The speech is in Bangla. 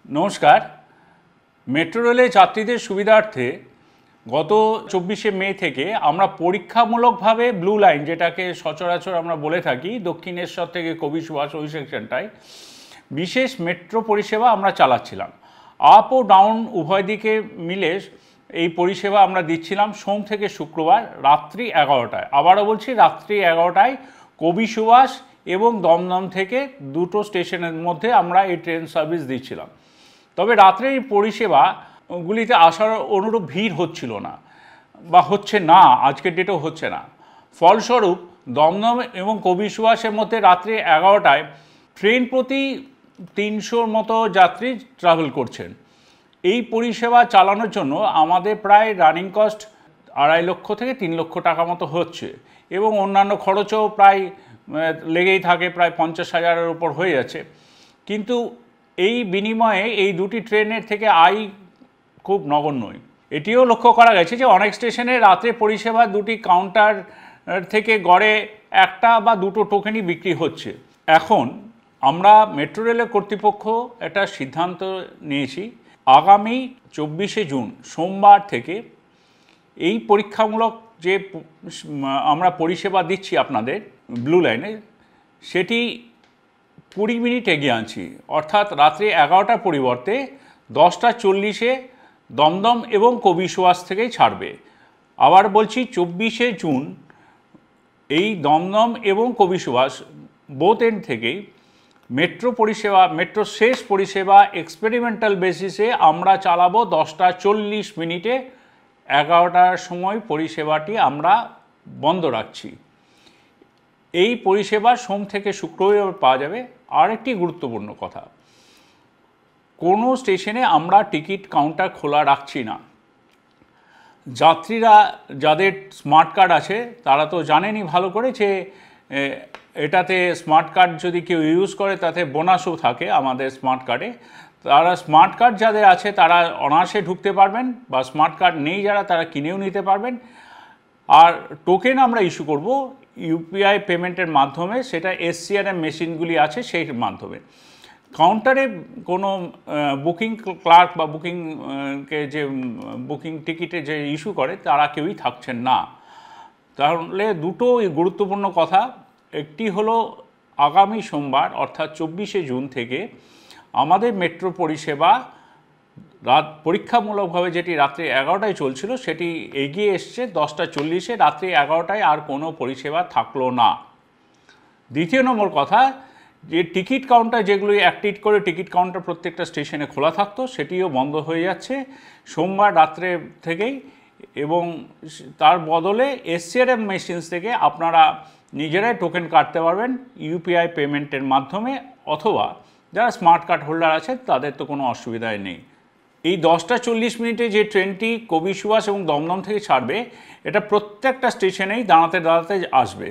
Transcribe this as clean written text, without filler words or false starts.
নমস্কার। মেট্রো রেলে যাত্রীদের সুবিধার্থে গত 24শে মে থেকে আমরা পরীক্ষামূলকভাবে ব্লু লাইন, যেটাকে সচরাচর আমরা বলে থাকি দক্ষিণেশ্বর থেকে কবি সুভাষ ওই সেকশনটায় বিশেষ মেট্রো পরিষেবা আমরা চালাচ্ছিলাম। আপ ও ডাউন উভয় দিকে মিলে এই পরিষেবা আমরা দিচ্ছিলাম সোম থেকে শুক্রবার রাত্রি 11টায়। আবারও বলছি, রাত্রি 11টায় কবি সুভাষ এবং দমদম থেকে দুটো স্টেশনের মধ্যে আমরা এই ট্রেন সার্ভিস দিচ্ছিলাম। তবে রাত্রে এই পরিষেবাগুলিতে আসার অনুরূপ ভিড় হচ্ছিল না বা হচ্ছে না, আজকের ডেটেও হচ্ছে না। ফলস্বরূপ দমদম এবং কবি সুভাষের মধ্যে রাত্রি 11টায় ট্রেন প্রতি 300 মতো যাত্রী ট্রাভেল করছেন। এই পরিষেবা চালানোর জন্য আমাদের প্রায় রানিং কস্ট 2.5 লক্ষ থেকে 3 লক্ষ টাকা মতো হচ্ছে এবং অন্যান্য খরচও প্রায় লেগেই থাকে, প্রায় 50,000-এর উপর হয়ে যাচ্ছে। কিন্তু এই বিনিময়ে এই দুটি ট্রেনের থেকে আয় খুব নগণ্যই। এটিও লক্ষ্য করা গেছে যে অনেক স্টেশনে রাত্রে পরিষেবা দুটি কাউন্টার থেকে গড়ে একটা বা দুটো টোকেনই বিক্রি হচ্ছে। এখন আমরা মেট্রো রেলের কর্তৃপক্ষ একটা সিদ্ধান্ত নিয়েছি, আগামী 24শে জুন সোমবার থেকে এই পরীক্ষামূলক যে আমরা পরিষেবা দিচ্ছি আপনাদের ব্লু লাইনে, সেটি 20 মিনিট এগিয়ে আনছি। অর্থাৎ রাত্রি 11টার পরিবর্তে 10টা 40-এ দমদম এবং কবি সুভাষ থেকেই ছাড়বে। আবার বলছি, 24শে জুন এই দমদম এবং কবি সুভাষ বোথ এন্ড থেকেই মেট্রো পরিষেবা, মেট্রো শেষ পরিষেবা এক্সপেরিমেন্টাল বেসিসে আমরা চালাবো 10টা 40 মিনিটে। 11টার সময় পরিষেবাটি আমরা বন্ধ রাখছি। এই পরিষেবা সোম থেকে শুক্রবার পাওয়া যাবে। আর একটি গুরুত্বপূর্ণ কথা, কোনো স্টেশনে আমরা টিকিট কাউন্টার খোলা রাখছি না। যাত্রীরা যাদের স্মার্ট কার্ড আছে তারা তো জানেনই ভালো করে যে এটাতে স্মার্ট কার্ড যদি কেউ ইউজ করে তাতে বোনাসও থাকে আমাদের স্মার্ট কার্ডে। তারা স্মার্ট কার্ড যাদের আছে তারা অনায়াসে ঢুকতে পারবেন, বা স্মার্ট কার্ড নেই যারা তারা কিনেও নিতে পারবেন। আর টোকেন আমরা ইস্যু করব ইউপিআই পেমেন্টের মাধ্যমে, সেটা এসসিআরএম মেশিনগুলি আছে সেই মাধ্যমে। কাউন্টারে কোনো বুকিং ক্লার্ক বা বুকিংকে যে বুকিং টিকিটে যে ইস্যু করে তারা কেউই থাকছেন না। তাহলে দুটো গুরুত্বপূর্ণ কথা, একটি হলো আগামী সোমবার অর্থাৎ 24শে জুন থেকে আমাদের মেট্রো পরিষেবা পরীক্ষামূলকভাবে যেটি রাত্রি 11টায় চলছিল সেটি এগিয়ে এসছে 10টা 40-এ। রাত্রি 11টায় আর কোনো পরিষেবা থাকলো না। দ্বিতীয় নম্বর কথা, যে টিকিট কাউন্টার যেগুলি অ্যাক্টিভ করে টিকিট কাউন্টার প্রত্যেকটা স্টেশনে খোলা থাকতো সেটিও বন্ধ হয়ে যাচ্ছে সোমবার রাত্রে থেকেই, এবং তার বদলে এসসিআরএম মেশিনস থেকে আপনারা নিজেরাই টোকেন কাটতে পারবেন ইউপিআই পেমেন্টের মাধ্যমে, অথবা যারা স্মার্ট কার্ড হোল্ডার আছে তাদের তো কোনো অসুবিধাই নেই। এই 10টা 40 মিনিটে যে ট্রেনটি কবি সুভাষ এবং দমদম থেকে ছাড়বে, এটা প্রত্যেকটা স্টেশনেই দাঁড়াতে দাঁড়াতে আসবে।